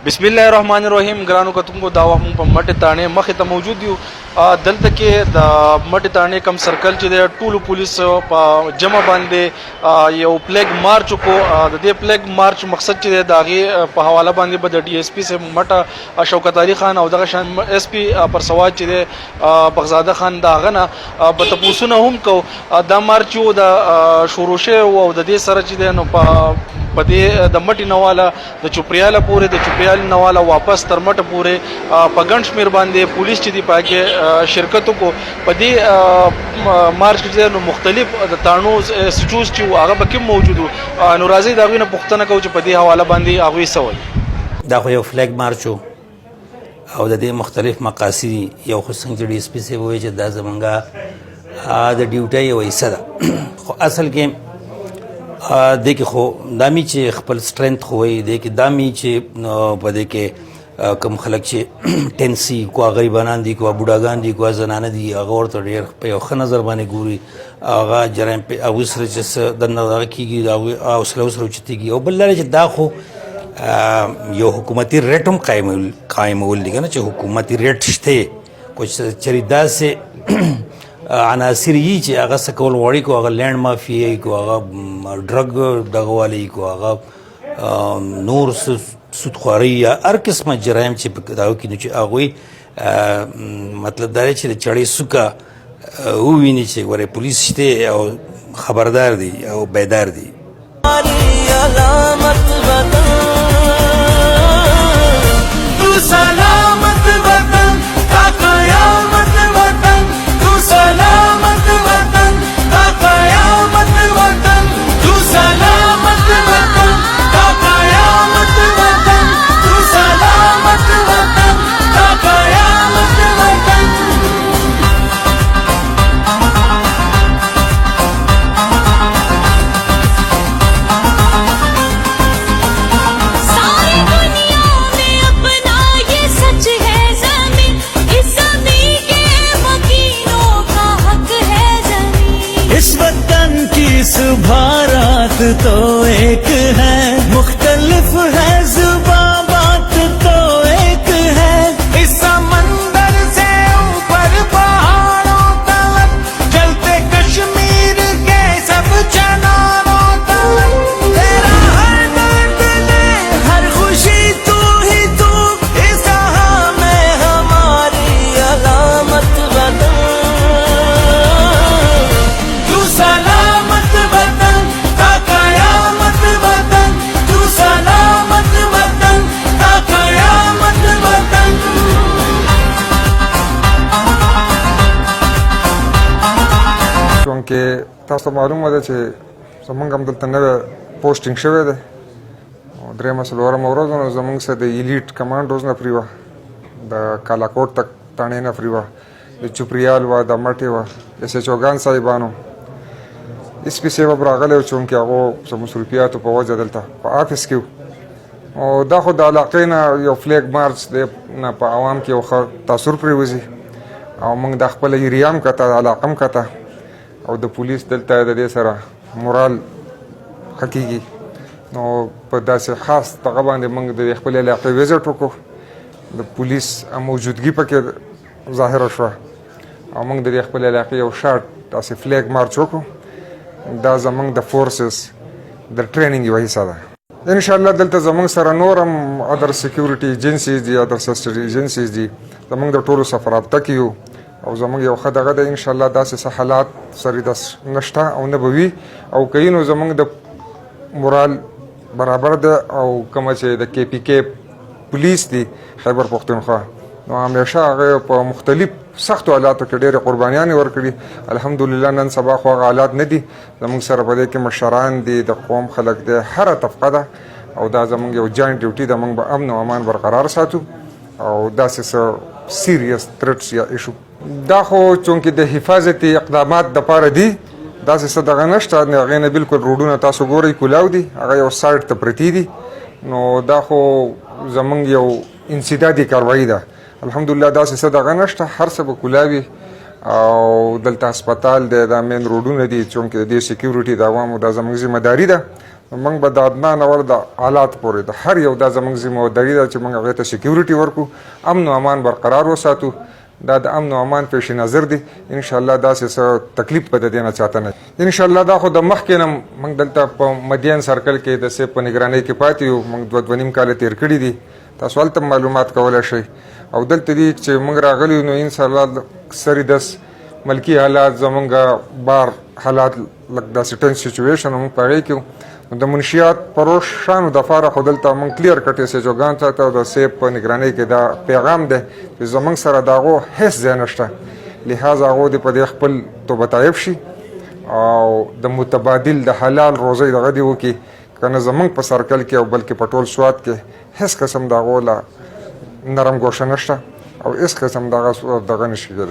بسم الله الرحمن الرحیم. ګرانو کتونکو دا وخت په مټه تانه مخه ته موجود یو. دلته کې د مټه تانه کم سرکل چې د ټولو پولیس په جمع باندې یو پلیګ مارچ کو. د دې پلیګ مارچ مقصد چې د هغه په حواله باندې به د ډي اس پی سه مټه شوکت علي خان او دغه شان اس پی پر سواد چې د بغزاده خان داغه نه په تاسو هم کو دا مارچ یو د شوروشه او د دې سره چې د نو په دې د مټي نواله د چوپریاله پورې د چوپریال نواله واپس تر مټه پورې په ګڼ شمیر باندې پولیس چې دی پاکه شرکتو کو په دې مارچ کې نو مختلف د تانو سچوز چې هغه بکه موجودو نو راځي دا غوښنه پښتنه کو چې په دې حواله باندې هغه سوال دا خو یو فلیګ مارچو او د دې مختلف مقاصد یو خو څنګه ډي اس پی سي وایي چې دا زمونږه د ډیوټي یو حصہ ده خو اصل کې د کې خو دامي چې خپل سترنث خو وي د کې دامي چې په دې کې کوم خلک چې ټنسي کو غریبانان دي کو بوډاګان دي کو زنانه دي هغه ورته ډېر په یو ښه نظر باندې ګوري هغه جرایم په او سره چې د نظر کېږي او سلو سره چتيږي او بل چې دا خو یو حکومتي ریټ هم قائمول دي کنه چې حکومتي ریټ شته کوم چریدا سه عناصر یې چې هغه سکول وړي کو هغه لینډ مافیا کو هغه ډرګ دغوالي کو هغه نور سودخوري یا هر قسمه جرایم چې په داو کې چې هغه مطلب دا چې د چړې سوکا وویني چې ورې پولیس شته او خبردار دي او بیدار دي. इस भारत तो एक है मुख्तलिफ है जुबां बात तो एक है इस समंदर से ऊपर पहाड़ों तक चलते कश्मीर के सब चनारों तक तेरा हर दर्द में हर खुशी तू ही तू इस जहां में हमारी अलामत वतन तू सलामत वतन ता कयामत वतन तू सलामत वतन ता कयामत वतन. چونکه تاسو معلومه ده چې زمونږ هم دلته نوی پوسټینګ شوی دی او درېیمه څلورمه ورځ نو زمونږ سره د ایلیټ کمانډوز نه فري وه د کالاکوټ تک تاڼې نه فري وه د چوپریال وه د مټې وه د سچوګان صاحبانو اس پی صاحب راغلی و چونکې هغو څه مصروفیاتو په وجه دلته په آفس کې او دا خو د علاقې نه یو فلیګ مارچ دی نه په عوام کې یو ښه تاثر پرېوځي او موږ د خپله ایریا هم کته علاقه هم کته او د پولیس دلته د دې سره مورال ښه کېږي نو په داسې خاص دغه باندې موږ د خپلې علاقې وزټ وکړو د پولیس موجودګي پکې ظاهره شوه او موږ د خپلې علاقې یو شارټ داسې فلیګ مارچ وکړو دا زمونږ د فورسز د ټریننګ یوه حصه ده. انشاءالله دلته زمونږ سره نور هم ادر سیکیورټي ایجنسیز دي ادر سسټري ایجنسیز دي زمونږ د ټولو سره رابطه کې یو او زمونږ یو ښه دغه ده انشاءالله داسې څه حالات سره داس نشته او نه به وي او که نو زمونږ د مورال برابر ده او کومه چې د کې پی کې پولیس دي خیبر پښتونخوا نو همیشه هغه په مختلف سختو حالاتو کې ډېرې قربانیانې ورکړي الحمدلله نن سبا خو هغه حالات نه دي زموږ سره په دې کې مشران دي د قوم خلک دی هره طبقه ده او دا زموږ یو جاینټ ډیوټي ده موږ به امن او امان برقرار ساتو او داسې څه سیریس تھریټس یا ایشو دا خو چونکې د حفاظتي اقدامات دپاره دي داسې څه دغه نشته هغې نه بلکل روډونه تاسو ګورئ کولاو دي هغه یو سایډ ته پرتې دي نو دا خو زموږ یو انسدادي کاروایي ده الحمدلله داسې څه دغه نشته هر څه به کولاوي او دلته هسپتال دی دا مین روډونه دي چونکې د دې سیکیورټي د عوامو دا زموږ ذمه داري ده موږ به د ادنا نه ور د حالات پورې د هر یو دا زموږ ذمہواري ده چې موږ هغې ته سکیورټي ورکړو، امن او امان برقرار وساتو. دا د امن او امان پیش نظر دی. انشاءالله داسې څه تکلیف به د دې نه چاته نه انشاءالله. دا خو د مخکې نه موږ دلته په مدین سرکل کې د سیب په نګرانۍ کې پاتې یو. موږ 2.5 کاله تیر کړي دي. تاسو هلته معلومات کولی شئ. او دلته دي چې موږ راغلي نو انشاءالله سری دس ملکی حالات زمونږ بار حالات لکه داسې ټنس سچویشن موږ په هغې کې د منشیات پروشانو دپاره خو دلته موږ کلیر کټ سچوګان ساته او د سیب په نګرانۍ کې دا پیغام دی چې زموږ سره د هغو هېڅ ځای نشته، لهذا هغو دې په دې خپل توبه طایب شي او د متبادل د حلال روزۍ دغه دې وکړي، که نه زموږ په سرکل کې او بلکې په ټول سوات کې هېڅ قسم د هغو له نرم ګوشه نشته او هېڅ قسم دغه نشي کېدی.